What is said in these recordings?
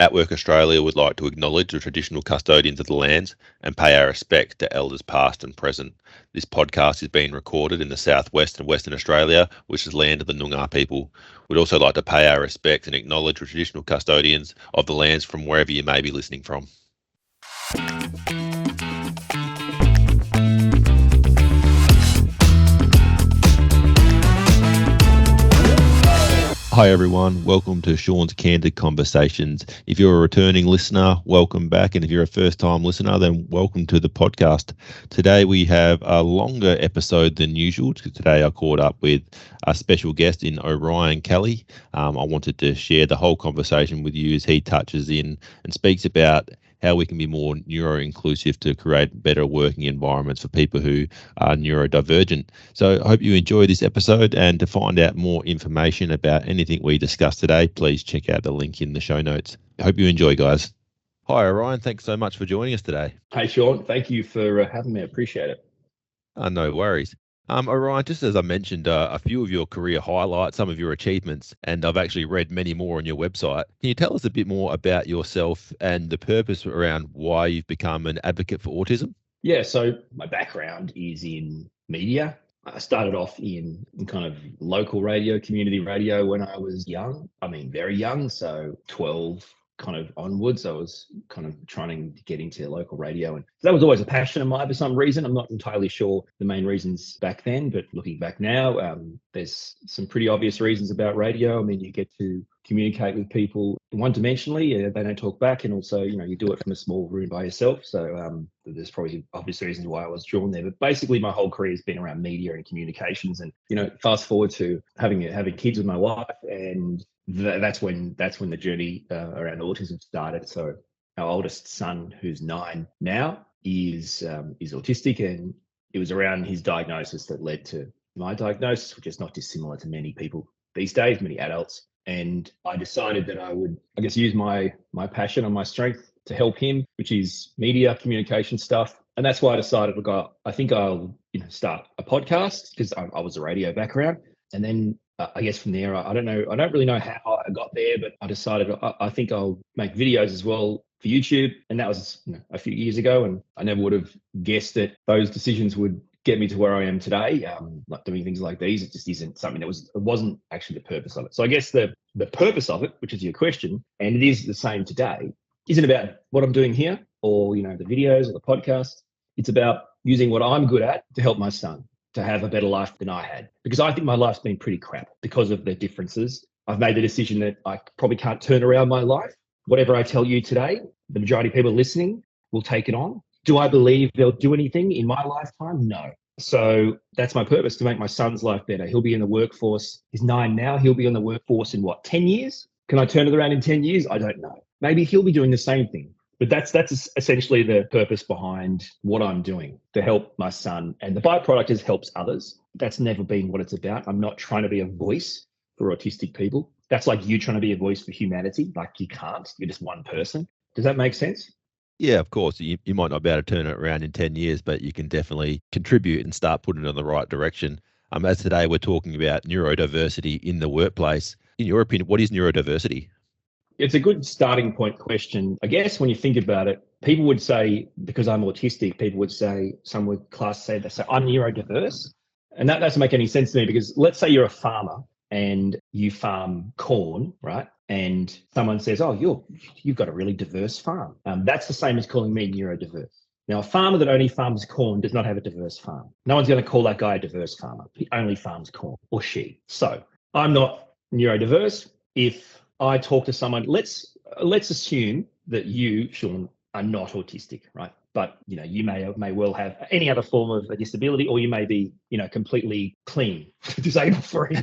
atWork Australia would like to acknowledge the traditional custodians of the lands and pay our respect to elders past and present. This podcast is being recorded in the southwest and Western Australia, which is land of the Noongar people. We'd also like to pay our respect and acknowledge the traditional custodians of the lands from wherever you may be listening from. Hi everyone, welcome to Shaun's Candid Conversations. If you're a returning listener, welcome back. And if you're a first-time listener, then welcome to the podcast. Today we have a longer episode than usual. Today I caught up with a special guest in Orion Kelly. I wanted to share the whole conversation with you as he touches in and speaks about how we can be more neuro-inclusive to create better working environments for people who are neurodivergent. So I hope you enjoy this episode, and to find out more information about anything we discussed today, please check out the link in the show notes. I hope you enjoy, guys. Hi, Orion. Thanks so much for joining us today. Hey, Shaun. Thank you for having me. I appreciate it. No worries. Orion, just as I mentioned, a few of your career highlights, some of your achievements, and I've actually read many more on your website. Can you tell us a bit more about yourself and the purpose around why you've become an advocate for autism? Yeah, so my background is in media. I started off in kind of local radio, community radio when I was young. I mean, very young, so 12 kind of onwards. I was kind of trying to get into local radio, and that was always a passion of mine for some reason. I'm not entirely sure the main reasons back then, but looking back now, there's some pretty obvious reasons about radio. I mean, you get to communicate with people one-dimensionally, they don't talk back, and also, you do it from a small room by yourself. So there's probably obvious reasons why I was drawn there. But basically, my whole career has been around media and communications, and fast forward to having kids with my wife, and that's when the journey around autism started. So our oldest son, who's 9 now, is autistic, and it was around his diagnosis that led to my diagnosis, which is not dissimilar to many people these days, many adults. And I decided that I would, use my passion and my strength to help him, which is media communication stuff. And that's why I decided, look, I think I'll start a podcast, because I was a radio background. And then I guess from there, I don't really know how I got there, but I decided I think I'll make videos as well for YouTube. And that was a few years ago, and I never would have guessed that those decisions would get me to where I am today. Like doing things like these, it just isn't something it wasn't actually the purpose of it. So I guess the purpose of it, which is your question, and it is the same today, isn't about what I'm doing here or the videos or the podcast. It's about using what I'm good at to help my son to have a better life than I had, because I think my life's been pretty crap because of the differences. I've made the decision that I probably can't turn around my life. Whatever I tell you today, the majority of people listening will take it on. Do I believe they'll do anything in my lifetime? No. So that's my purpose, to make my son's life better. He'll be in the workforce. He's 9 now. He'll be in the workforce in 10 years? Can I turn it around in 10 years? I don't know. Maybe he'll be doing the same thing. But that's essentially the purpose behind what I'm doing, to help my son. And the byproduct is helps others. That's never been what it's about. I'm not trying to be a voice for autistic people. That's like you trying to be a voice for humanity. Like, you can't. You're just one person. Does that make sense? Yeah, of course. You might not be able to turn it around in 10 years, but you can definitely contribute and start putting it in the right direction. As today we're talking about neurodiversity in the workplace. In your opinion, what is neurodiversity? It's a good starting point question. I guess when you think about it, people would say, because I'm autistic, some would say I'm neurodiverse. And that doesn't make any sense to me, because let's say you're a farmer and you farm corn, right? And someone says, oh, you've got a really diverse farm. That's the same as calling me neurodiverse. Now, a farmer that only farms corn does not have a diverse farm. No one's going to call that guy a diverse farmer. He only farms corn, or she. So I'm not neurodiverse. If I talk to someone, let's assume that you, Shaun, are not autistic, right? But you may well have any other form of a disability, or you may be completely clean, disabled free,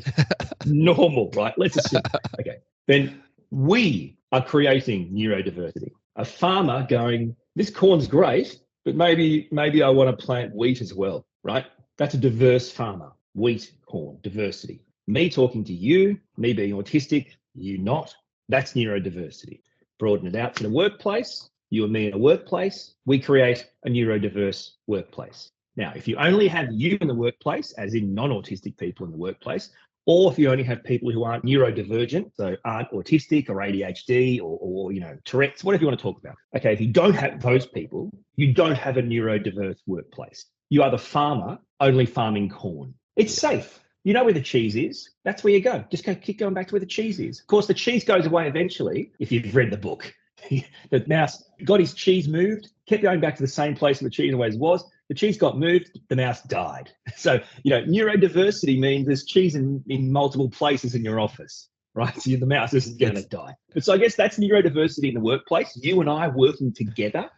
normal, right? Let's assume. Okay, then we are creating neurodiversity. A farmer going, this corn's great, but maybe I want to plant wheat as well, right? That's a diverse farmer. Wheat, corn, diversity. Me talking to you, me being autistic, you not. That's neurodiversity. Broaden it out to the workplace. You and me in a workplace, we create a neurodiverse workplace. Now, if you only have you in the workplace, as in non-autistic people in the workplace, Or if you only have people who aren't neurodivergent, so aren't autistic or ADHD or Tourette's, whatever you want to talk about. Okay, if you don't have those people, you don't have a neurodiverse workplace. You are the farmer only farming corn. It's safe. You know where the cheese is. That's where you go. Just keep going back to where the cheese is. Of course, the cheese goes away eventually if you've read the book. The mouse got his cheese moved, kept going back to the same place where the cheese always was. The cheese got moved, the mouse died. So, neurodiversity means there's cheese in multiple places in your office, right? So the mouse isn't going to die. But so I guess that's neurodiversity in the workplace. You and I working together,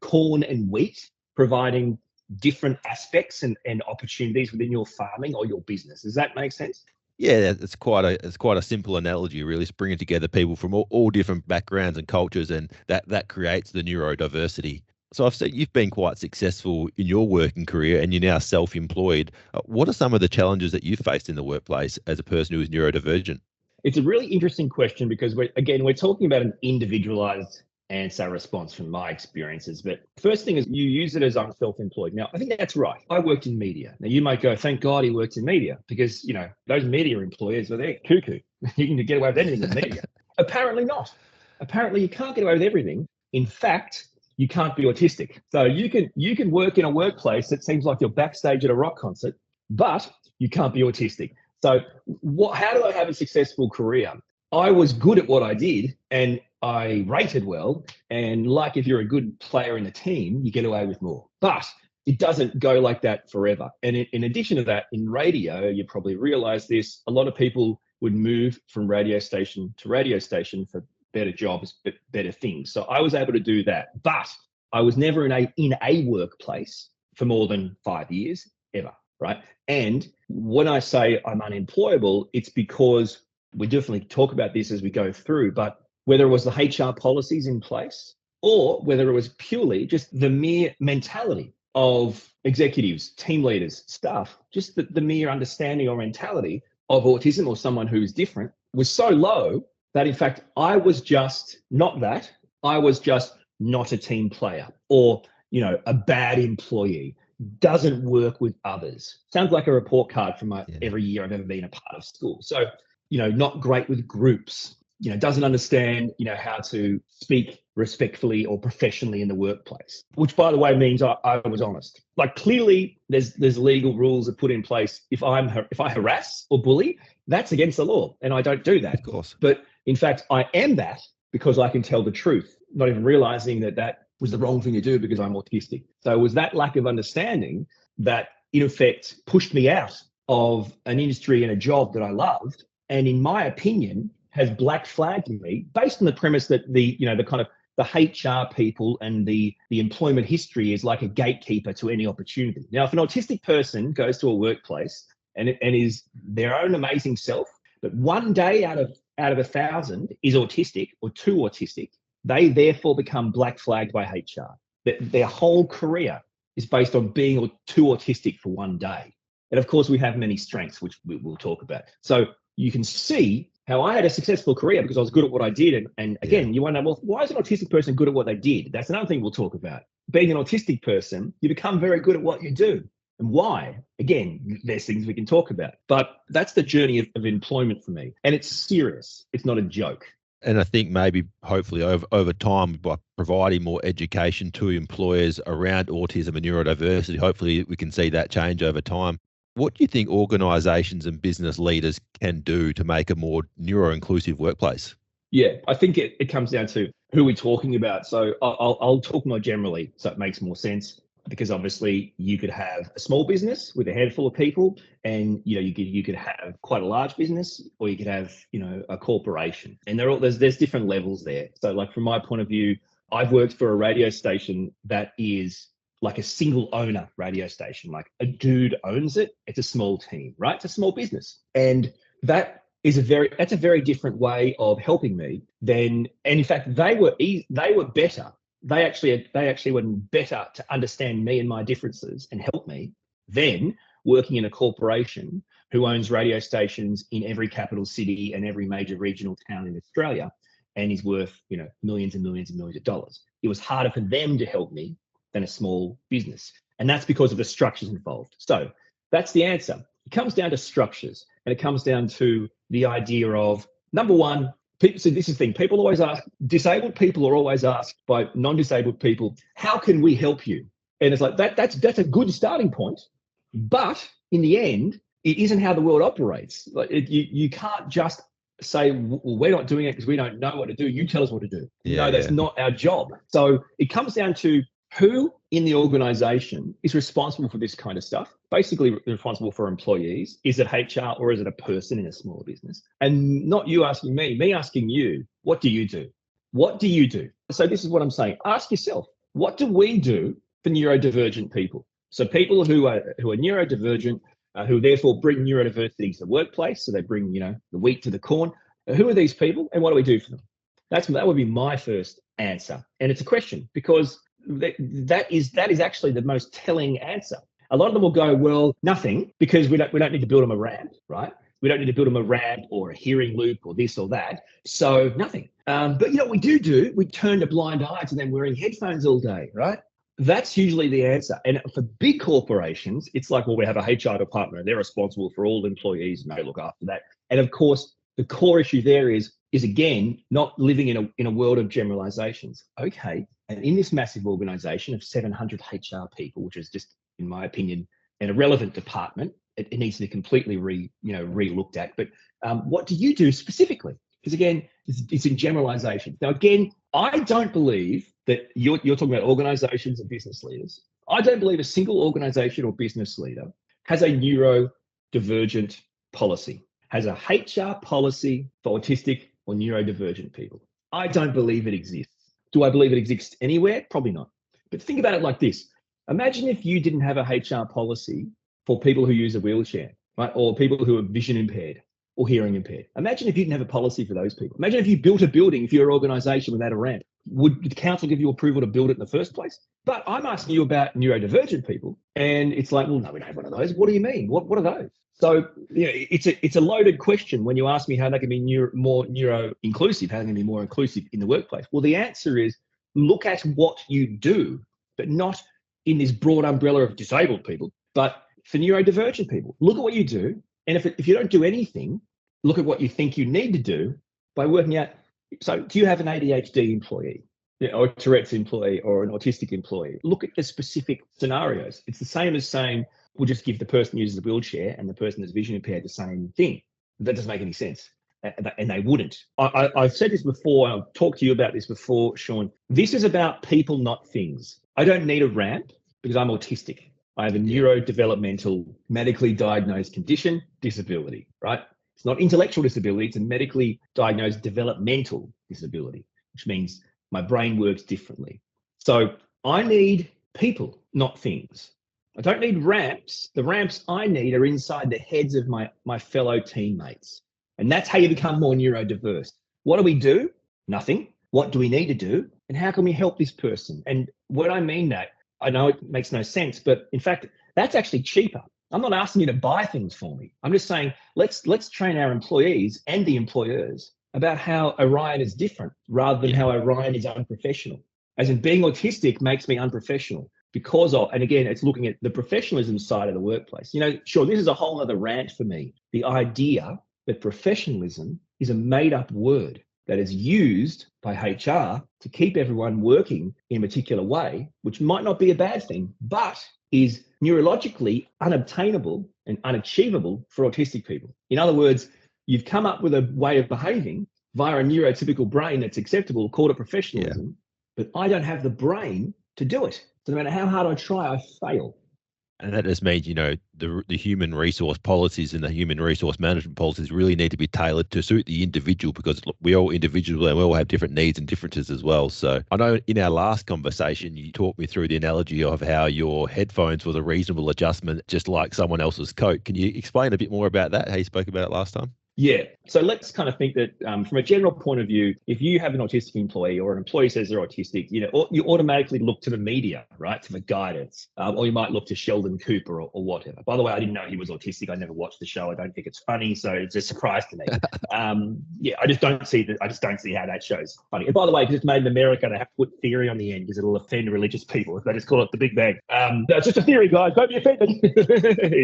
corn and wheat, providing different aspects and opportunities within your farming or your business. Does that make sense? Yeah, it's quite a simple analogy, really. It's bringing together people from all different backgrounds and cultures, and that creates the neurodiversity. So I've seen you've been quite successful in your working career, and you're now self-employed. What are some of the challenges that you've faced in the workplace as a person who is neurodivergent? It's a really interesting question because we're talking about an individualized answer response from my experiences. But first thing is you use it as I'm self-employed. Now, I think that's right. I worked in media. Now, you might go, thank God he works in media because, those media employers, they're cuckoo. You can get away with anything in media. Apparently not. Apparently you can't get away with everything. In fact, you can't be autistic. So you can work in a workplace that seems like you're backstage at a rock concert, but you can't be autistic. So how do I have a successful career? I was good at what I did and I rated well. And like if you're a good player in a team, you get away with more. But it doesn't go like that forever. And in addition to that, in radio, you probably realize this, a lot of people would move from radio station to radio station for better jobs, but better things. So I was able to do that. But I was never in a workplace for more than 5 years, ever, right? And when I say I'm unemployable, it's because we definitely talk about this as we go through, but whether it was the HR policies in place or whether it was purely just the mere mentality of executives, team leaders, staff, just the mere understanding or mentality of autism or someone who's different was so low that in fact, I was just not that. I was just not a team player or, a bad employee, doesn't work with others. Sounds like a report card from every year I've ever been a part of school. So, not great with groups, doesn't understand, how to speak respectfully or professionally in the workplace, which by the way means I was honest. Like clearly there's legal rules that put in place. If I harass or bully, that's against the law and I don't do that. Of course. But in fact, I am that because I can tell the truth, not even realizing that was the wrong thing to do because I'm autistic. So it was that lack of understanding that in effect pushed me out of an industry and a job that I loved. And in my opinion, has black flagged me based on the premise that the kind of the HR people and the employment history is like a gatekeeper to any opportunity. Now, if an autistic person goes to a workplace and is their own amazing self, but one day out of 1,000 is autistic or too autistic, they therefore become black flagged by HR. Their whole career is based on being too autistic for one day. And of course, we have many strengths, which we will talk about. So you can see how I had a successful career because I was good at what I did. And again, you wonder, well, why is an autistic person good at what they did? That's another thing we'll talk about. Being an autistic person, you become very good at what you do. And why? Again, there's things we can talk about. But that's the journey of employment for me. And it's serious. It's not a joke. And I think maybe hopefully over time, by providing more education to employers around autism and neurodiversity, hopefully we can see that change over time. What do you think organisations and business leaders can do to make a more neuro-inclusive workplace? Yeah, I think it comes down to who we're talking about. So I'll talk more generally so it makes more sense, because obviously you could have a small business with a handful of people and you could have quite a large business, or you could have a corporation, and there's different levels there. So like from my point of view, I've worked for a radio station that is like a single owner radio station, like a dude owns it. It's a small team, right? It's a small business. And that's a very different way of helping me and in fact, they were better. They actually were better to understand me and my differences and help me than working in a corporation who owns radio stations in every capital city and every major regional town in Australia and is worth, millions and millions and millions of dollars. It was harder for them to help me than a small business. And that's because of the structures involved. So that's the answer. It comes down to structures. And it comes down to the idea of, number one, people, so this is the thing, people always ask, disabled people are always asked by non-disabled people, how can we help you? And it's like, that's a good starting point. But in the end, it isn't how the world operates. Like you can't just say, well, we're not doing it because we don't know what to do. You tell us what to do. No, that's not our job. So it comes down to who in the organization is responsible for this kind of stuff. Basically responsible for employees. Is it HR or is it a person in a small business? And not you asking me asking you, what do you do? What do you do? So this is what I'm saying. Ask yourself, what do we do for neurodivergent people? So people who are neurodivergent, who therefore bring neurodiversity to the workplace. So they bring, the wheat to the corn. Who are these people and what do we do for them? That would be my first answer. And it's a question because that is actually the most telling answer. A lot of them will go, well, nothing, because we don't need to build them a ramp, right? We don't need to build them a ramp or a hearing loop or this or that. So nothing. But what we do, we turn a blind eye to them wearing headphones all day, right? That's usually the answer. And for big corporations, it's like, well, we have a HR department and they're responsible for all employees and they look after that. And of course, the core issue there is again, not living in a world of generalizations. Okay. And in this massive organization of 700 HR people, which is just, in my opinion, an irrelevant department, it needs to be completely re-looked at. But what do you do specifically? Because again, it's in generalizations. Now, again, I don't believe that you're talking about organizations and business leaders. I don't believe a single organization or business leader has a neurodivergent policy, has a HR policy for autistic or neurodivergent people. I don't believe it exists. Do I believe it exists anywhere? Probably not. But think about it like this. Imagine if you didn't have a HR policy for people who use a wheelchair, right? Or people who are vision impaired or hearing impaired. Imagine if you didn't have a policy for those people. Imagine if you built a building for your organization without a ramp. Would the council give you approval to build it in the first place? But I'm asking you about neurodivergent people. And it's like, well, no, we don't have one of those. What do you mean? What are those? So it's a loaded question when you ask me how they can be more neuro-inclusive, how they can be more inclusive in the workplace. Well, the answer is look at what you do, but not in this broad umbrella of disabled people, but for neurodivergent people. Look at what you do. And if you don't do anything, look at what you think you need to do by working out. So do you have an ADHD employee or a Tourette's employee or an autistic employee? Look at the specific scenarios. It's the same as saying, we'll just give the person who uses a wheelchair and the person that's vision impaired the same thing. That doesn't make any sense. And they wouldn't. I've said this before, and I've talked to you about this before, Shaun. This is about people, not things. I don't need a ramp because I'm autistic. I have a neurodevelopmental, medically diagnosed condition, disability, right? It's not intellectual disability, it's a medically diagnosed developmental disability, which means my brain works differently. So I need people, not things. I don't need ramps. The ramps I need are inside the heads of my fellow teammates. And that's how you become more neurodiverse. What do we do? Nothing. What do we need to do? And how can we help this person? And when I mean that, I know it makes no sense, but in fact, that's actually cheaper. I'm not asking you to buy things for me. I'm just saying, let's train our employees and the employers about how Orion is different rather than how Orion is unprofessional. As in being autistic makes me unprofessional because of, and again, it's looking at the professionalism side of the workplace. Sure, this is a whole other rant for me. The idea that professionalism is a made up word that is used by HR to keep everyone working in a particular way, which might not be a bad thing, but is neurologically unobtainable and unachievable for autistic people. In other words, you've come up with a way of behaving via a neurotypical brain that's acceptable, called it professionalism, but I don't have the brain to do it. So no matter how hard I try, I fail. And that just means, the human resource policies and the human resource management policies really need to be tailored to suit the individual, because we all individuals and we all have different needs and differences as well. So I know in our last conversation, you talked me through the analogy of how your headphones was a reasonable adjustment, just like someone else's coat. Can you explain a bit more about that, how you spoke about it last time? Yeah. So let's kind of think that from a general point of view, if you have an autistic employee or an employee says they're autistic, you automatically look to the media, right, for guidance, or you might look to Sheldon Cooper or whatever. By the way, I didn't know he was autistic. I never watched the show. I don't think it's funny, so it's a surprise to me. I just don't see how that show's funny. And by the way, because it's made in America, they have to put theory on the end because it'll offend religious people if they just call it the Big Bang. That's just a theory, guys. Don't be offended.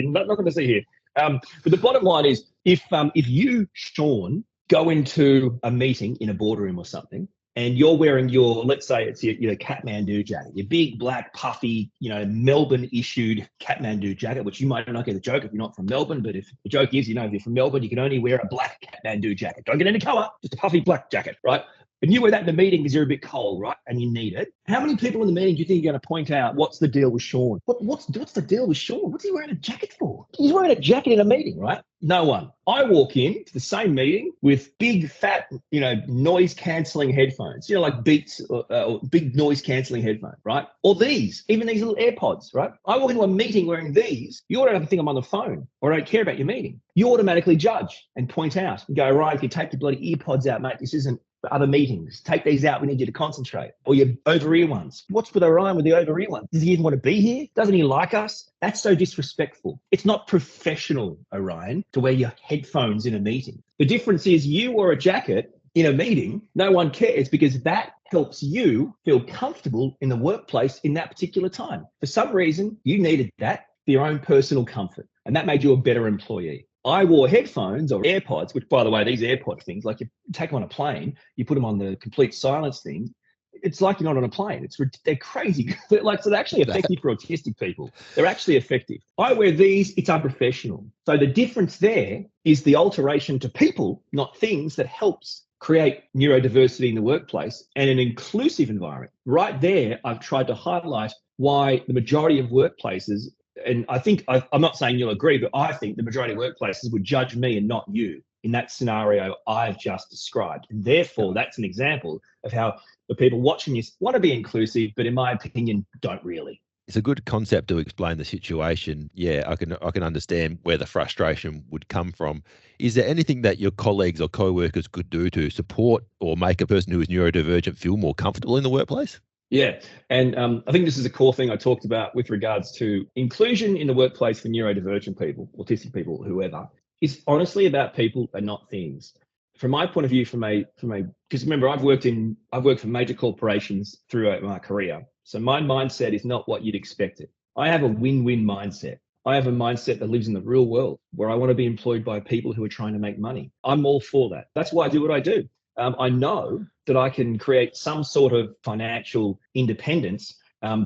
Nothing to see here. But the bottom line is, if you, Shaun, go into a meeting in a boardroom or something, and you're wearing your, let's say it's your Kathmandu jacket, your big, black, puffy, Melbourne-issued Kathmandu jacket, which you might not get the joke if you're not from Melbourne, but if the joke is, if you're from Melbourne, you can only wear a black Kathmandu jacket. Don't get any colour, just a puffy black jacket, right? And you wear that in the meeting because you're a bit cold, right? And you need it. How many people in the meeting do you think are going to point out, what's the deal with Shaun? What's the deal with Shaun? What's he wearing a jacket for? He's wearing a jacket in a meeting, right? No one. I walk in to the same meeting with big, fat, noise cancelling headphones, like Beats or big noise cancelling headphones, right? Or even these little AirPods, right? I walk into a meeting wearing these. You don't have to think I'm on the phone or I don't care about your meeting. You automatically judge and point out and go, right, if you take your bloody earpods out, mate, this isn't for other meetings. Take these out. We need you to concentrate. Or your over-ear ones. What's with Orion with the over-ear ones? Does he even want to be here? Doesn't he like us? That's so disrespectful. It's not professional, Orion, to wear your headphones in a meeting. The difference is you wore a jacket in a meeting. No one cares because that helps you feel comfortable in the workplace in that particular time. For some reason, you needed that for your own personal comfort, and that made you a better employee. I wore headphones or AirPods, which, by the way, these AirPod things, like you take them on a plane, you put them on the complete silence thing, it's like you're not on a plane. They're crazy. So they're actually effective for autistic people. They're actually effective. I wear these, it's unprofessional. So the difference there is the alteration to people, not things, that helps create neurodiversity in the workplace and an inclusive environment. Right there, I've tried to highlight why the majority of workplaces, and I think, I'm not saying you'll agree, but I think the majority of workplaces would judge me and not you in that scenario I've just described. And therefore, that's an example of how the people watching you want to be inclusive, but in my opinion, don't really. It's a good concept to explain the situation. Yeah, I can understand where the frustration would come from. Is there anything that your colleagues or co-workers could do to support or make a person who is neurodivergent feel more comfortable in the workplace? Yeah, and I think this is a core thing I talked about with regards to inclusion in the workplace for neurodivergent people, autistic people, whoever. It's honestly about people and not things. From my point of view, because remember, I've worked for major corporations throughout my career. So my mindset is not what you'd expect it. I have a win-win mindset. I have a mindset that lives in the real world where I want to be employed by people who are trying to make money. I'm all for that. That's why I do what I do. I know that I can create some sort of financial independence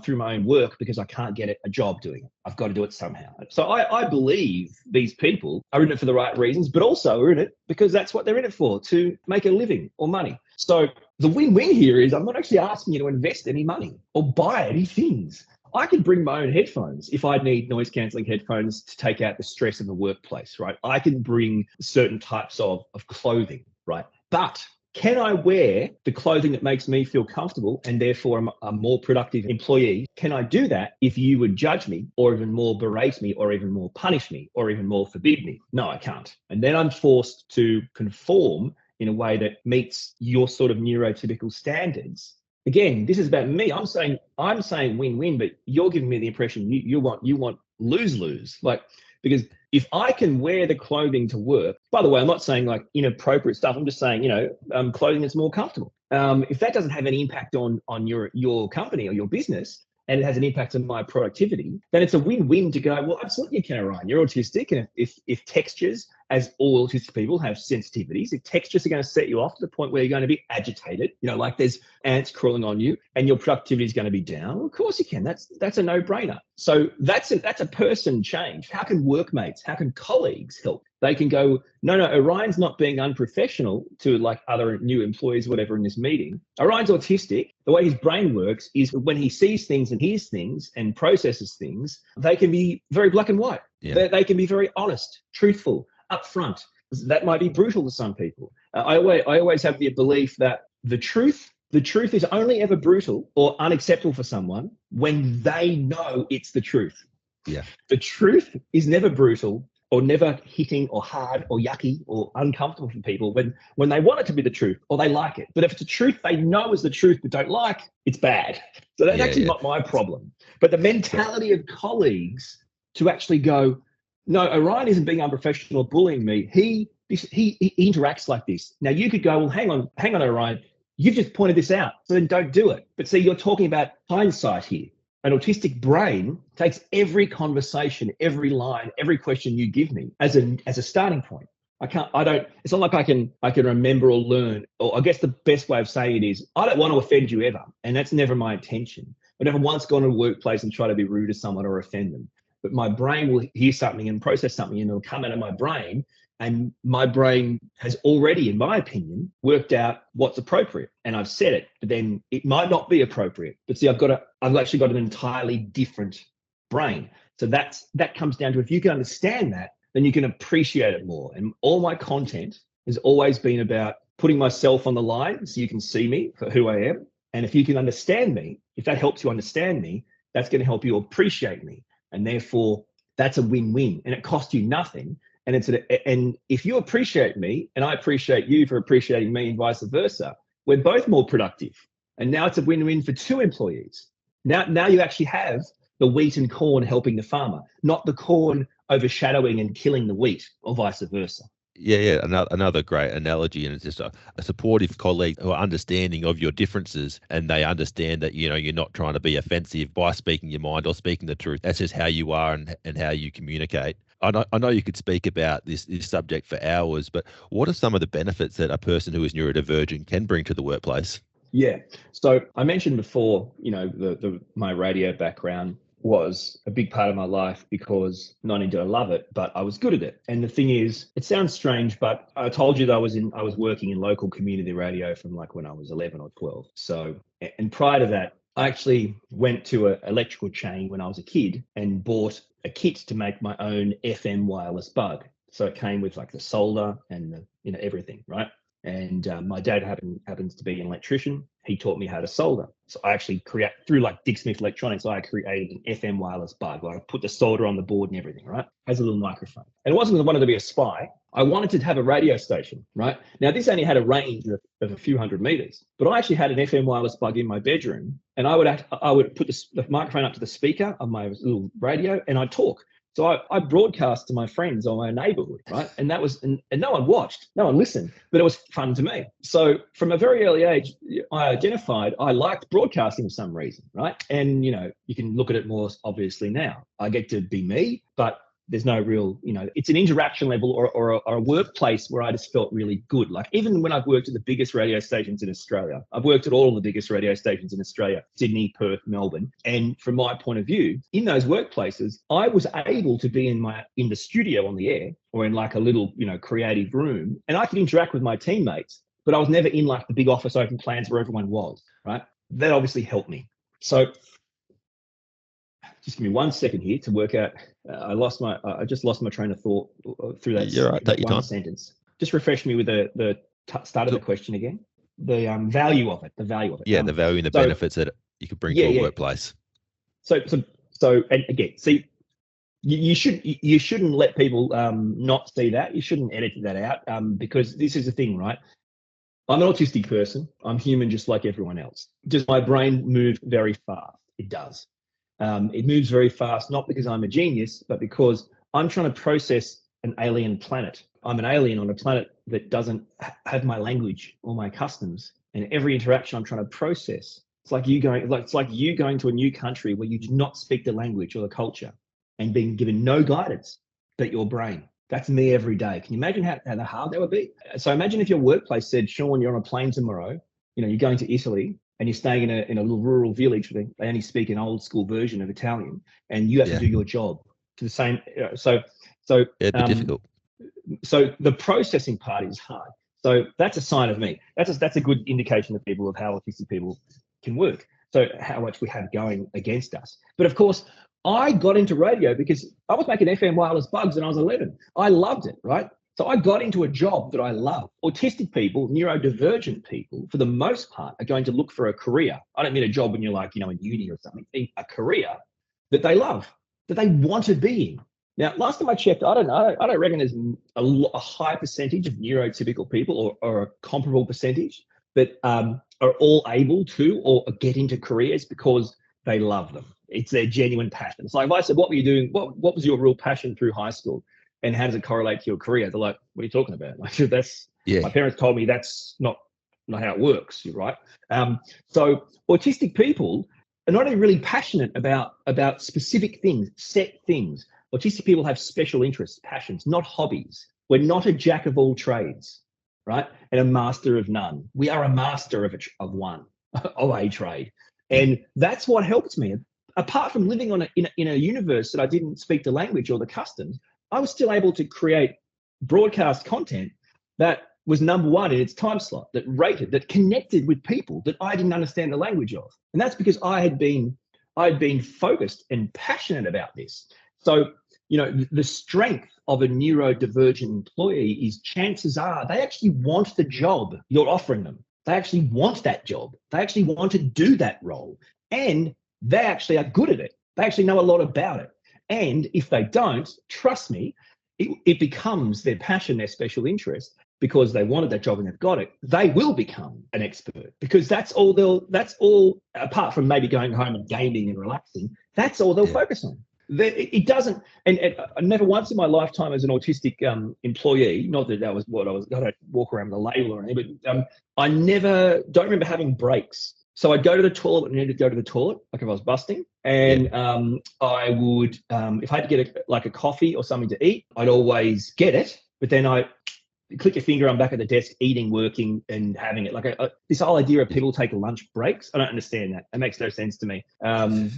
through my own work because I can't get a job doing it. I've got to do it somehow. So I believe these people are in it for the right reasons, but also are in it because that's what they're in it for, to make a living or money. So the win-win here is I'm not actually asking you to invest any money or buy any things. I can bring my own headphones if I need noise cancelling headphones to take out the stress of the workplace, right? I can bring certain types of clothing, right? But can I wear the clothing that makes me feel comfortable and therefore I'm a more productive employee? Can I do that if you would judge me or even more berate me or even more punish me or even more forbid me? No, I can't. And then I'm forced to conform in a way that meets your sort of neurotypical standards. Again, this is about me. I'm saying win-win, but you're giving me the impression you want lose-lose. Because if I can wear the clothing to work, by the way, I'm not saying like inappropriate stuff. I'm just saying, clothing that's more comfortable. If that doesn't have any impact on your company or your business, and it has an impact on my productivity, then it's a win-win to go, well, absolutely you can, Orion. You're autistic. And if textures, as all autistic people have sensitivities, if textures are going to set you off to the point where you're going to be agitated, like there's ants crawling on you and your productivity is going to be down, well, of course you can. That's a no-brainer. So that's a person change. How can workmates, how can colleagues help? They can go, no, Orion's not being unprofessional to like other new employees, whatever, in this meeting. Orion's autistic. The way his brain works is when he sees things and hears things and processes things, they can be very black and white. Yeah. They can be very honest, truthful, upfront. That might be brutal to some people. I always have the belief that the truth is only ever brutal or unacceptable for someone when they know it's the truth. Yeah. The truth is never brutal or never hitting or hard or yucky or uncomfortable for people when they want it to be the truth or they like it. But if it's a truth they know is the truth but don't like, it's bad. So that's actually not my problem. But the mentality of colleagues to actually go, no, Orion isn't being unprofessional or bullying me. He interacts like this. Now you could go, well, hang on, Orion. You've just pointed this out, so then don't do it. But see, you're talking about hindsight here. An autistic brain takes every conversation, every line, every question you give me as a starting point. It's not like I can remember or learn, or I guess the best way of saying it is, I don't want to offend you ever. And that's never my intention. I never once gone to a workplace and try to be rude to someone or offend them. But my brain will hear something and process something, and it'll come out of my brain. And my brain has already, in my opinion, worked out what's appropriate. And I've said it, but then it might not be appropriate. But see, I've actually got an entirely different brain. So that comes down to, if you can understand that, then you can appreciate it more. And all my content has always been about putting myself on the line so you can see me for who I am. And if you can understand me, if that helps you understand me, that's going to help you appreciate me. And therefore, that's a win-win. And it costs you nothing. And if you appreciate me and I appreciate you for appreciating me and vice versa, we're both more productive. And now it's a win-win for two employees. Now you actually have the wheat and corn helping the farmer, not the corn overshadowing and killing the wheat, or vice versa. Yeah. Another great analogy, and it's just a supportive colleague who are understanding of your differences, and they understand that, you're not trying to be offensive by speaking your mind or speaking the truth. That's just how you are and how you communicate. I know you could speak about this subject for hours, but what are some of the benefits that a person who is neurodivergent can bring to the workplace? Yeah. So I mentioned before, my radio background was a big part of my life, because not only did I love it, but I was good at it. And the thing is, it sounds strange, but I told you that I was working in local community radio from like when I was 11 or 12. So, and prior to that, I actually went to an electrical chain when I was a kid and bought a kit to make my own FM wireless bug. So it came with like the solder and everything, right? And my dad happens to be an electrician. He taught me how to solder. So I actually through like Dick Smith Electronics, I created an FM wireless bug. I put the solder on the board and everything, right? Has a little microphone. And it wasn't that I wanted to be a spy. I wanted to have a radio station, right? Now, this only had a range of a few hundred meters, but I actually had an FM wireless bug in my bedroom, and I would put the microphone up to the speaker of my little radio, and I'd talk. So I broadcast to my friends on my neighborhood, right? And that was, and no one watched, no one listened, but it was fun to me. So from a very early age, I identified I liked broadcasting for some reason, right? And, you can look at it more obviously now. I get to be me, but there's no real, it's an interaction level or a workplace where I just felt really good. Like even when I've worked at the biggest radio stations in Australia, I've worked at all of the biggest radio stations in Australia, Sydney, Perth, Melbourne. And from my point of view, in those workplaces, I was able to be in the studio on the air, or in like a little, creative room, and I could interact with my teammates, but I was never in like the big office open plans where everyone was, right? That obviously helped me. So just give me 1 second here to work out. I just lost my train of thought through that. You're right. Take your time. Sentence. Just refresh me with the start of the question again. The value of it. Yeah, the value and the benefits that you could bring to a workplace. So, and again, see, you shouldn't let people not see that. You shouldn't edit that out, because this is the thing, right? I'm an autistic person. I'm human, just like everyone else. Does my brain move very fast? It does. It moves very fast, not because I'm a genius, but because I'm trying to process an alien planet. I'm an alien on a planet that doesn't have my language or my customs. And every interaction I'm trying to process, it's like you going to a new country where you do not speak the language or the culture, and being given no guidance but your brain. That's me every day. Can you imagine how hard that would be? So imagine if your workplace said, Shaun, you're on a plane tomorrow, you're going to Italy, and you're staying in a little rural village where they only speak an old school version of Italian, and you have to do your job to the same. So it'd be difficult. So the processing part is hard. So that's a sign of me. That's a good indication to people of how autistic people can work. So how much we have going against us. But of course, I got into radio because I was making FM wireless bugs when I was 11. I loved it, right? So I got into a job that I love. Autistic people, neurodivergent people, for the most part, are going to look for a career. I don't mean a job when you're like, in uni or something, a career that they love, that they want to be in. Now, last time I checked, I don't reckon there's a high percentage of neurotypical people or a comparable percentage that are all able to or get into careers because they love them. It's their genuine passion. It's like if I said, what were you doing? What was your real passion through high school? And how does it correlate to your career? They're like, what are you talking about? Like, my parents told me that's not how it works, right? So autistic people, are not really passionate about specific things, set things. Autistic people have special interests, passions, not hobbies. We're not a jack of all trades, right? And a master of none. We are a master of one, of a trade. And that's what helped me. Apart from living in a universe that I didn't speak the language or the customs, I was still able to create broadcast content that was number one in its time slot, that rated, that connected with people that I didn't understand the language of. And that's because I had been focused and passionate about this. So, the strength of a neurodivergent employee is chances are they actually want the job you're offering them. They actually want that job. They actually want to do that role. And they actually are good at it. They actually know a lot about it. And if they don't, trust me, it becomes their passion, their special interest, because they wanted that job and they've got it. They will become an expert, because that's all, apart from maybe going home and gaming and relaxing, that's all they'll focus on. It doesn't, and never once in my lifetime as an autistic employee, not that that was what I don't walk around with a label or anything, but I don't remember having breaks. So I'd go to the toilet when I needed to go to the toilet, like if I was busting, and I would, if I had to get a coffee or something to eat, I'd always get it, but then I click your finger, I'm back at the desk eating, working, and having it. Like this whole idea of people take lunch breaks, I don't understand that. It makes no sense to me. I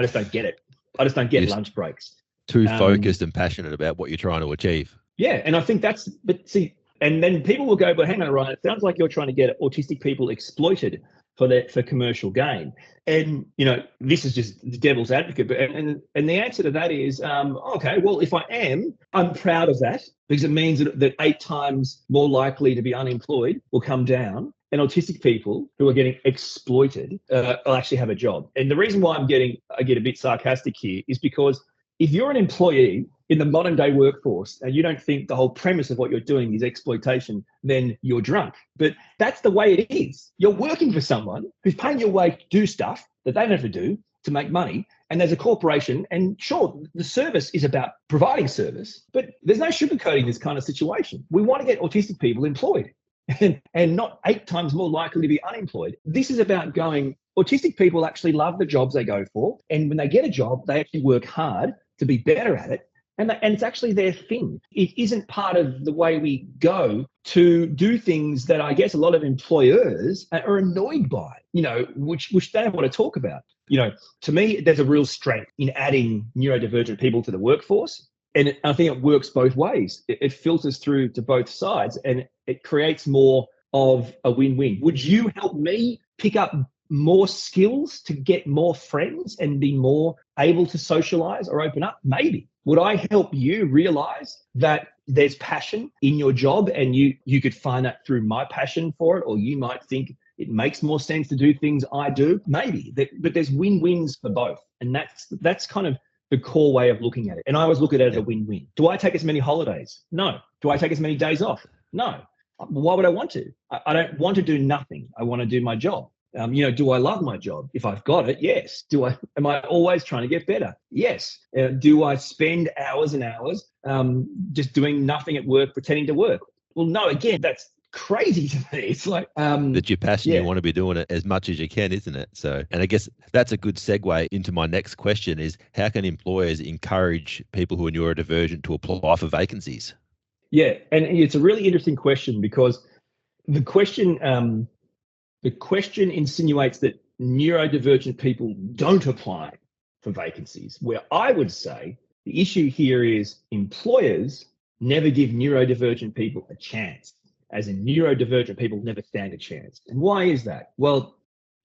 just don't get it. I just don't get lunch breaks. Too focused and passionate about what you're trying to achieve. Yeah, and I think but see, and then people will go, but hang on, Ryan, it sounds like you're trying to get autistic people exploited for commercial gain. And this is just the devil's advocate, but and the answer to that is okay, well, if I'm proud of that, because it means that 8 times more likely to be unemployed will come down, and autistic people who are getting exploited will actually have a job. And the reason why I get a bit sarcastic here is because if you're an employee in the modern day workforce and you don't think the whole premise of what you're doing is exploitation, then you're drunk. But that's the way it is. You're working for someone who's paying your wage to do stuff that they don't have to do to make money. And there's a corporation, and sure, the service is about providing service, but there's no sugarcoating this kind of situation. We want to get autistic people employed and not 8 times more likely to be unemployed. This is about autistic people actually love the jobs they go for. And when they get a job, they actually work hard to be better at it. And it's actually their thing. It isn't part of the way we go to do things that I guess a lot of employers are annoyed by, which they don't want to talk about. To me, there's a real strength in adding neurodivergent people to the workforce. And I think it works both ways. It filters through to both sides, and it creates more of a win-win. Would you help me pick up more skills to get more friends and be more able to socialize or open up? Maybe. Would I help you realize that there's passion in your job and you could find that through my passion for it? Or you might think it makes more sense to do things I do? Maybe. But there's win-wins for both. And that's kind of the core way of looking at it. And I always look at it as a win-win. Do I take as many holidays? No. Do I take as many days off? No. Why would I want to? I don't want to do nothing. I want to do my job. Do I love my job? If I've got it, yes. Am I always trying to get better? Yes. Do I spend hours and hours just doing nothing at work, pretending to work? Well, no, again, that's crazy to me. It's like that you're passionate, you want to be doing it as much as you can, isn't it? So, and I guess that's a good segue into my next question is, how can employers encourage people who are neurodivergent to apply for vacancies? Yeah, and it's a really interesting question, because the question insinuates that neurodivergent people don't apply for vacancies, where I would say the issue here is employers never give neurodivergent people a chance, as in neurodivergent people never stand a chance. And why is that? Well,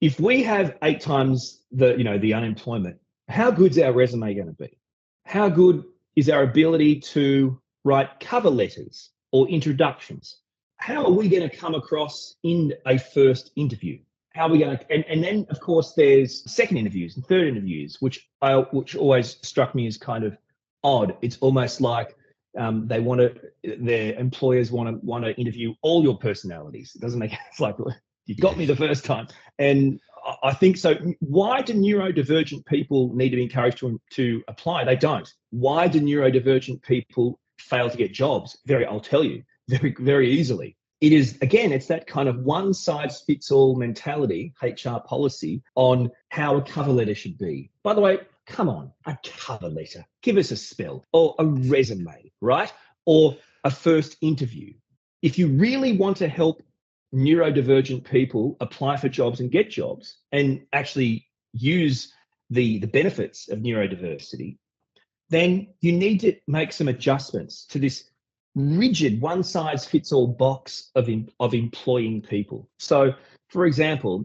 if we have 8 times the unemployment, how good's our resume going to be? How good is our ability to write cover letters or introductions? How are we going to come across in a first interview? How are we going to, and then of course there's second interviews and third interviews, which always struck me as kind of odd. It's almost like their employers want to interview all your personalities. It doesn't make it's like you got me the first time. And I think so. Why do neurodivergent people need to be encouraged to apply? They don't. Why do neurodivergent people fail to get jobs? I'll tell you very, very easily. it is, again, it's that kind of one size fits all mentality, HR policy, on how a cover letter should be. By the way, come on, a cover letter, give us a spell, or a resume, right? Or a first interview. If you really want to help neurodivergent people apply for jobs and get jobs and actually use the benefits of neurodiversity, then you need to make some adjustments to this rigid one-size-fits-all box of employing people. So, for example,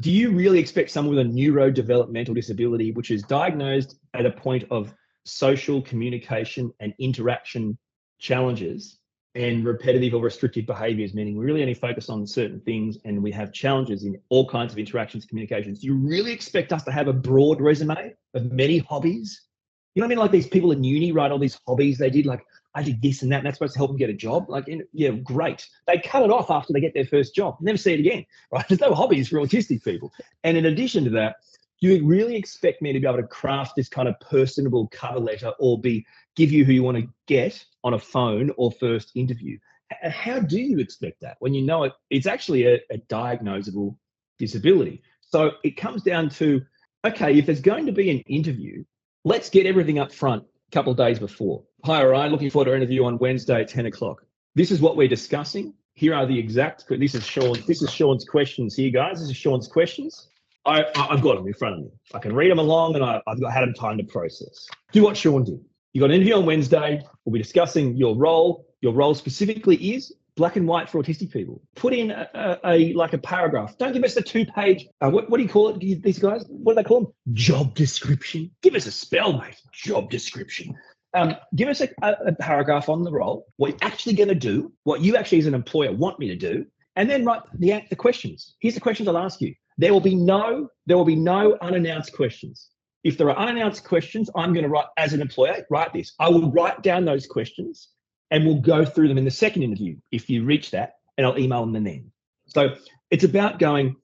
do you really expect someone with a neurodevelopmental disability, which is diagnosed at a point of social communication and interaction challenges and repetitive or restrictive behaviors, meaning we really only focus on certain things and we have challenges in all kinds of interactions, communications? Do you really expect us to have a broad resume of many hobbies? You know what I mean? Like these people in uni, right? All these hobbies they did, like I did this and that, and that's supposed to help them get a job. Like, yeah, great. They cut it off after they get their first job. Never see it again, right? There's no hobbies for autistic people. And in addition to that, you really expect me to be able to craft this kind of personable cover letter or give you who you want to get on a phone or first interview? How do you expect that when you know it's actually a diagnosable disability? So it comes down to, okay, if there's going to be an interview, let's get everything up front a couple of days before. Hi, Orion, looking forward to our interview on Wednesday at 10 o'clock. This is what we're discussing. Here are the exact, this is Shaun's questions here, guys. This is Shaun's questions. I've got them in front of me. I can read them along and I've had them time to process. Do what Shaun did. You got an interview on Wednesday. We'll be discussing your role. Your role specifically is black and white for autistic people. Put in a paragraph. Don't give us the 2-page, what do you call it, these guys? What do they call them? Job description. Give us a spell, mate. Job description. Give us a paragraph on the role, what you're actually going to do, what you actually as an employer want me to do, and then write the questions. Here's the questions I'll ask you. There will be no unannounced questions. If there are unannounced questions, I'm going to write, as an employer, write this. I will write down those questions and we'll go through them in the second interview if you reach that, and I'll email them then. So it's about going,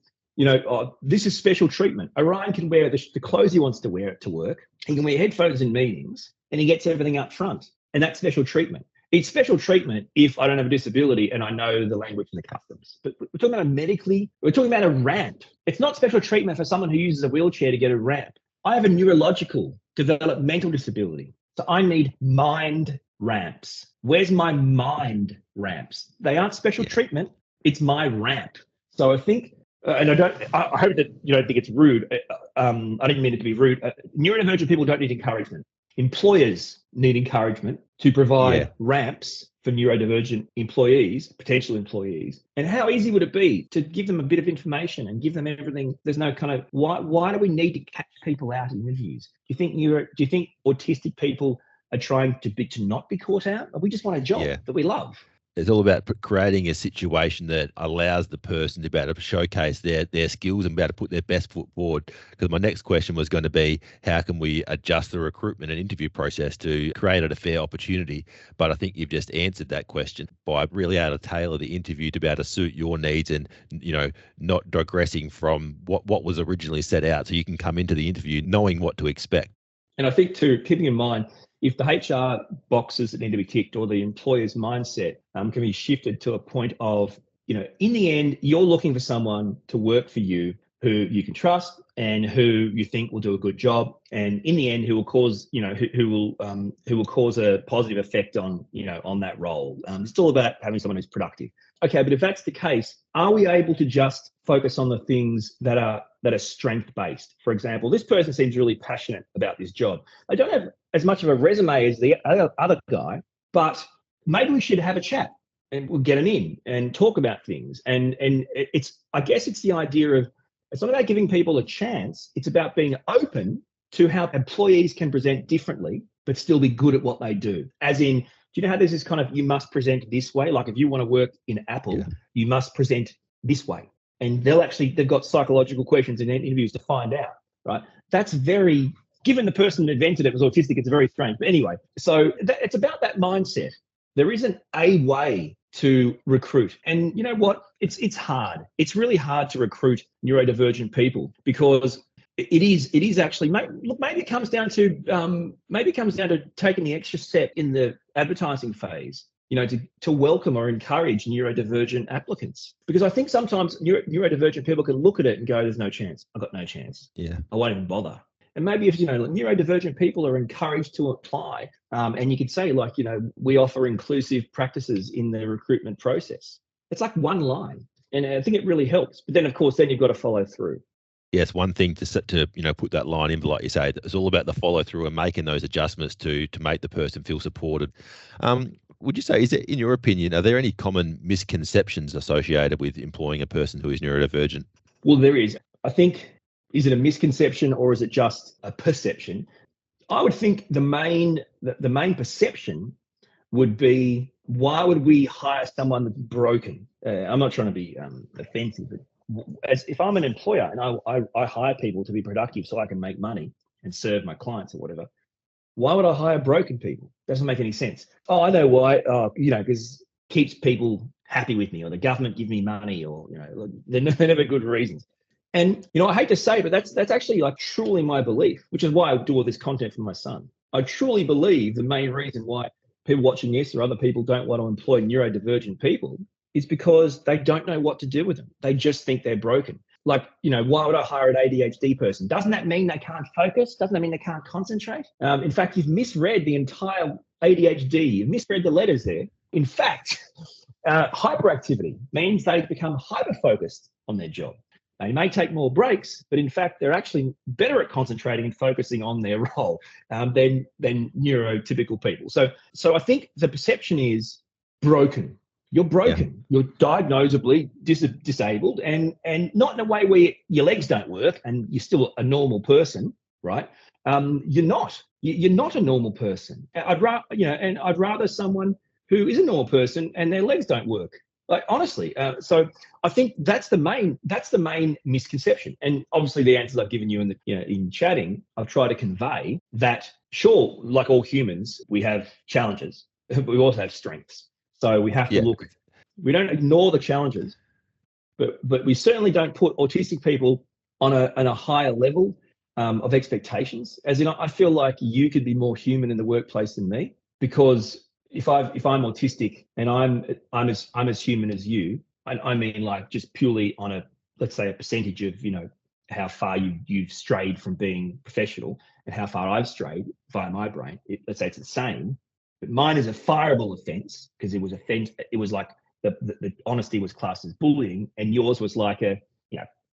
this is special treatment. Orion can wear the clothes he wants to wear to work. He can wear headphones in meetings and he gets everything up front. And that's special treatment. It's special treatment if I don't have a disability and I know the language and the customs. But we're talking about we're talking about a ramp. It's not special treatment for someone who uses a wheelchair to get a ramp. I have a neurological developmental disability. So I need mind ramps. Where's my mind ramps? They aren't special treatment. It's my ramp. So I think, and I hope that you don't think it's rude. I didn't mean it to be rude. Neurodivergent people don't need encouragement. Employers need encouragement to provide ramps for neurodivergent employees, potential employees. And how easy would it be to give them a bit of information and give them everything? There's no kind of, why do we need to catch people out in interviews? Do you think autistic people are trying to not be caught out? Or we just want a job that we love? It's all about creating a situation that allows the person to be able to showcase their skills and be able to put their best foot forward. Because my next question was going to be, how can we adjust the recruitment and interview process to create a fair opportunity? But I think you've just answered that question by really able to tailor the interview to be able to suit your needs and, not digressing from what was originally set out. So you can come into the interview knowing what to expect. And I think too, keeping in mind, if the HR boxes that need to be ticked or the employer's mindset can be shifted to a point of, in the end, you're looking for someone to work for you who you can trust and who you think will do a good job, and in the end, who will cause, who will cause a positive effect on, on that role. It's all about having someone who's productive. Okay, but if that's the case, are we able to just focus on the things that are strength-based? For example, this person seems really passionate about this job. They don't have as much of a resume as the other guy, but maybe we should have a chat and we'll get them in and talk about things. And I guess it's the idea of, it's not about giving people a chance. It's about being open to how employees can present differently, but still be good at what they do. As in, do you know how there's this kind of, you must present this way? Like if you want to work in Apple, you must present this way. And they've got psychological questions in interviews to find out, right? That's very, given the person who invented it was autistic, it's very strange. But anyway, so it's about that mindset. There isn't a way to recruit. And you know what? It's hard. It's really hard to recruit neurodivergent people because it is actually, maybe it comes down to taking the extra step in the advertising phase. to welcome or encourage neurodivergent applicants. Because I think sometimes neurodivergent people can look at it and go, there's no chance. I've got no chance. Yeah. I won't even bother. And maybe if, neurodivergent people are encouraged to apply, and you could say like, we offer inclusive practices in the recruitment process. It's like one line. And I think it really helps. But then, of course, then you've got to follow through. Yeah, it's one thing to put that line in, but like you say, it's all about the follow through and making those adjustments to make the person feel supported. Would you say, is it, in your opinion, are there any common misconceptions associated with employing a person who is neurodivergent? Well, there is. I think, is it a misconception or is it just a perception? I would think the main perception would be, why would we hire someone that's broken? I'm not trying to be offensive, but as if I'm an employer and I hire people to be productive so I can make money and serve my clients or whatever, why would I hire broken people? Doesn't make any sense. Oh, I know why. Because keeps people happy with me, or the government give me money, or they're never good reasons. And I hate to say it, but that's actually like truly my belief, which is why I do all this content for my son. I truly believe the main reason why people watching this or other people don't want to employ neurodivergent people is because they don't know what to do with them. They just think they're broken. Like, why would I hire an ADHD person? Doesn't that mean they can't focus? Doesn't that mean they can't concentrate? In fact, you've misread the entire ADHD. You've misread the letters there. In fact, hyperactivity means they become hyper-focused on their job. They may take more breaks, but in fact, they're actually better at concentrating and focusing on their role than neurotypical people. So I think the perception is broken. You're broken. Yeah. You're diagnosably disabled, and not in a way where your legs don't work and you're still a normal person, right? You're not. You're not a normal person. I'd rather someone who is a normal person and their legs don't work. Like, honestly. So I think that's the main misconception. And obviously, the answers I've given you in chatting, I've tried to convey that. Sure, like all humans, we have challenges, but we also have strengths. So we have to look. We don't ignore the challenges, but we certainly don't put autistic people on a higher level of expectations. As in, I feel like you could be more human in the workplace than me, because if I'm autistic and I'm as human as you, I mean, like, just purely on let's say a percentage of how far you've strayed from being professional and how far I've strayed via my brain. Let's say it's the same. But mine is a fireable offence because it was like the honesty was classed as bullying, and yours was like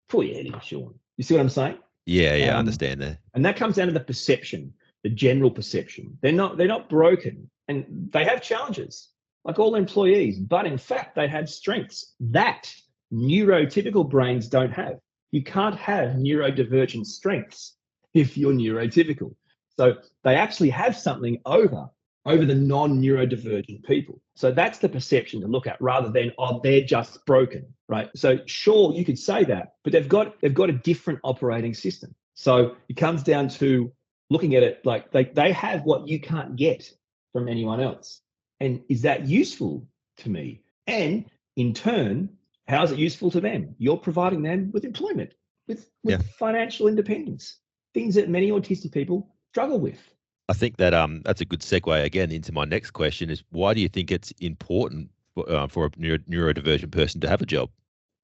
pull your head in, Shaun. You see what I'm saying? Yeah, I understand that. And that comes down to the perception, the general perception. They're not broken, and they have challenges like all employees, but in fact they have strengths that neurotypical brains don't have. You can't have neurodivergent strengths if you're neurotypical. So they actually have something over the non-neurodivergent people. So that's the perception to look at, rather than, they're just broken, right? So sure, you could say that, but they've got a different operating system. So it comes down to looking at it like they have what you can't get from anyone else. And is that useful to me? And in turn, how is it useful to them? You're providing them with employment, with financial independence, things that many autistic people struggle with. I think that that's a good segue again into my next question is, why do you think it's important for a neurodivergent person to have a job?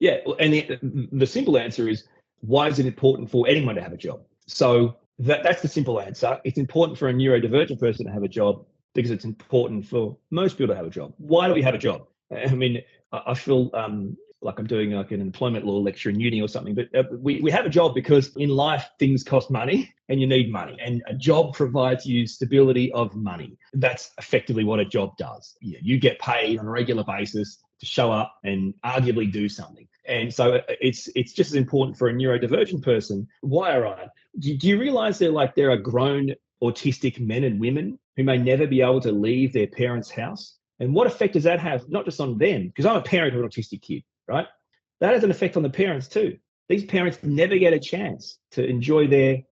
Yeah, and the simple answer is, why is it important for anyone to have a job? So that's the simple answer. It's important for a neurodivergent person to have a job because it's important for most people to have a job. Why do we have a job? I mean, I feel like I'm doing like an employment law lecture in uni or something, but we have a job because in life things cost money and you need money, and a job provides you stability of money. That's effectively what a job does. You get paid on a regular basis to show up and arguably do something. And so it's just as important for a neurodivergent person. Why, Orion? Do you realize there are grown autistic men and women who may never be able to leave their parents' house? And what effect does that have, not just on them? Because I'm a parent of an autistic kid, right? That has an effect on the parents too. These parents never get a chance to enjoy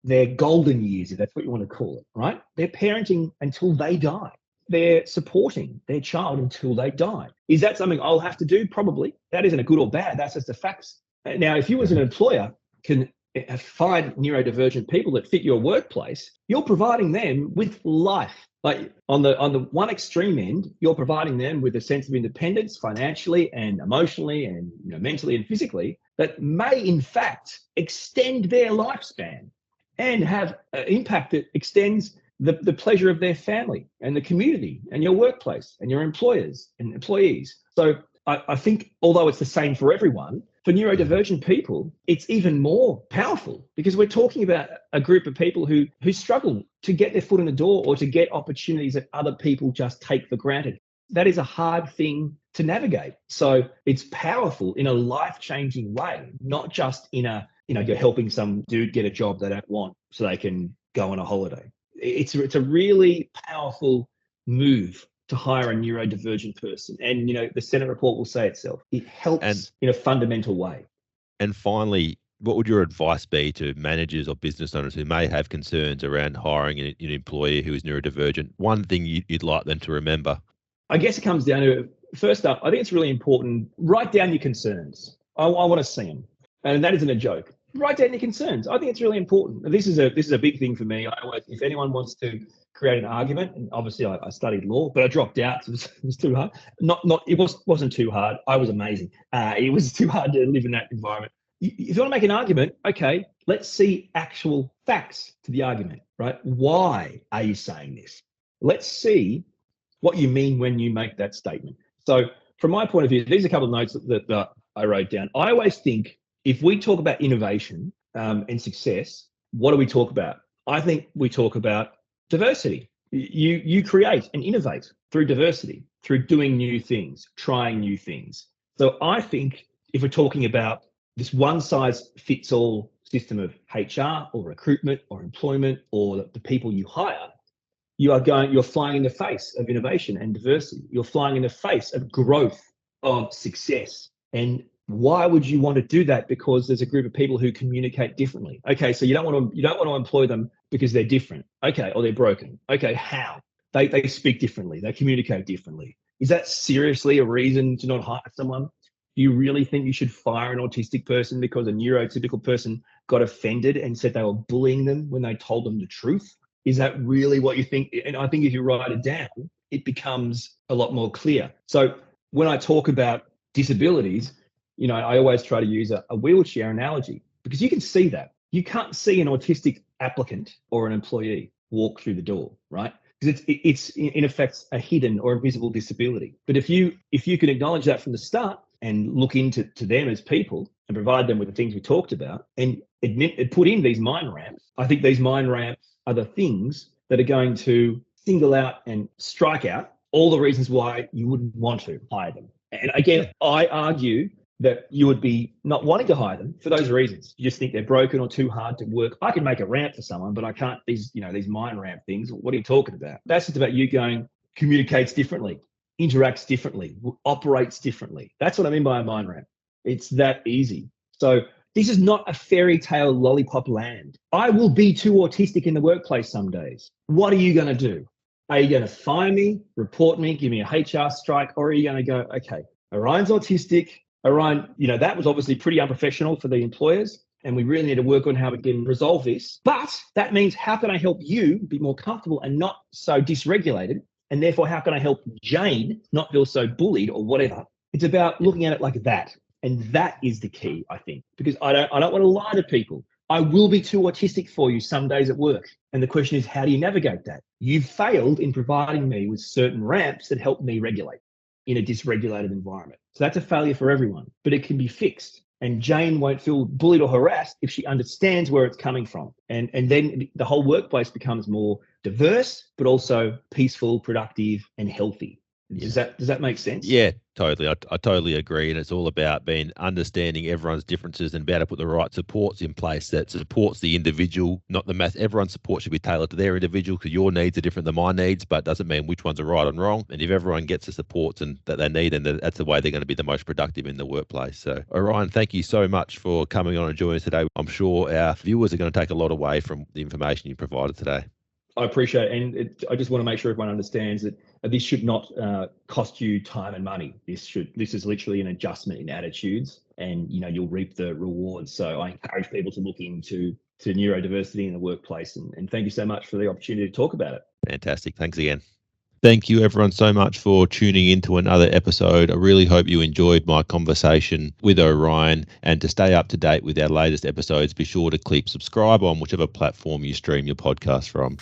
their golden years, if that's what you want to call it, right? They're parenting until they die. They're supporting their child until they die. Is that something I'll have to do? Probably. That isn't a good or bad. That's just the facts. Now, if you as an employer can find neurodivergent people that fit your workplace, you're providing them with life. Like on the one extreme end, you're providing them with a sense of independence financially and emotionally and mentally and physically that may in fact extend their lifespan and have an impact that extends the pleasure of their family and the community and your workplace and your employers and employees. So I think although it's the same for everyone, for neurodivergent people, it's even more powerful because we're talking about a group of people who struggle to get their foot in the door or to get opportunities that other people just take for granted. That is a hard thing to navigate. So it's powerful in a life-changing way, not just in a, you're helping some dude get a job they don't want so they can go on a holiday. It's a really powerful move to hire a neurodivergent person. And, the Senate report will say itself. It helps in a fundamental way. And finally, what would your advice be to managers or business owners who may have concerns around hiring an employee who is neurodivergent? One thing you'd like them to remember? I guess it comes down to, first up, I think it's really important, write down your concerns. I want to see them. And that isn't a joke. Write down your concerns. I think it's really important. This is a big thing for me. If anyone wants to create an argument, and obviously I studied law, but I dropped out. So it was too hard. It wasn't too hard. I was amazing. It was too hard to live in that environment. If you want to make an argument, okay, let's see actual facts to the argument, right? Why are you saying this? Let's see what you mean when you make that statement. So from my point of view, these are a couple of notes that I wrote down. I always think if we talk about innovation and success, what do we talk about? I think we talk about diversity. You create and innovate through diversity, through doing new things, trying new things. So I think if we're talking about this one size fits all system of HR or recruitment or employment or the people you hire, you're flying in the face of innovation and diversity. You're flying in the face of growth, of success. And why would you want to do that? Because there's a group of people who communicate differently. Okay, so you don't want to employ them because they're different. Okay, or they're broken. Okay, how? They speak differently. They communicate differently. Is that seriously a reason to not hire someone? Do you really think you should fire an autistic person because a neurotypical person got offended and said they were bullying them when they told them the truth? Is that really what you think? And I think if you write it down, it becomes a lot more clear. So when I talk about disabilities, I always try to use a wheelchair analogy because you can see that. You can't see an autistic applicant or an employee walk through the door, right? Because it's in effect a hidden or invisible disability. But if you can acknowledge that from the start and look into them as people and provide them with the things we talked about and put in these mind ramps, I think these mind ramps are the things that are going to single out and strike out all the reasons why you wouldn't want to hire them. And again, I argue that you would be not wanting to hire them for those reasons. You just think they're broken or too hard to work. I can make a ramp for someone, but I can't these mind ramp things. What are you talking about? That's just about you going, communicates differently, interacts differently, operates differently. That's what I mean by a mind ramp. It's that easy. So this is not a fairy tale lollipop land. I will be too autistic in the workplace some days. What are you going to do? Are you going to fire me, report me, give me a HR strike, or are you going to go, okay, Orion's autistic. Orion, that was obviously pretty unprofessional for the employers, and we really need to work on how we can resolve this. But that means how can I help you be more comfortable and not so dysregulated? And therefore, how can I help Jane not feel so bullied or whatever? It's about looking at it like that. And that is the key, I think, because I don't want to lie to people. I will be too autistic for you some days at work. And the question is, how do you navigate that? You've failed in providing me with certain ramps that help me regulate in a dysregulated environment. So that's a failure for everyone, but it can be fixed. And Jane won't feel bullied or harassed if she understands where it's coming from. And then the whole workplace becomes more diverse, but also peaceful, productive, and healthy. Does that make sense? Yeah, totally. I totally agree. And it's all about understanding everyone's differences and being able to put the right supports in place that supports the individual, not the mass. Everyone's support should be tailored to their individual because your needs are different than my needs, but it doesn't mean which ones are right and wrong. And if everyone gets the supports that they need, and that's the way they're going to be the most productive in the workplace. So, Orion, thank you so much for coming on and joining us today. I'm sure our viewers are going to take a lot away from the information you provided today. I appreciate it. And I just want to make sure everyone understands that this should not cost you time and money. This is literally an adjustment in attitudes and you'll reap the rewards. So I encourage people to look into neurodiversity in the workplace, and thank you so much for the opportunity to talk about it. Fantastic. Thanks again. Thank you, everyone, so much for tuning in to another episode. I really hope you enjoyed my conversation with Orion. And to stay up to date with our latest episodes, be sure to click subscribe on whichever platform you stream your podcast from.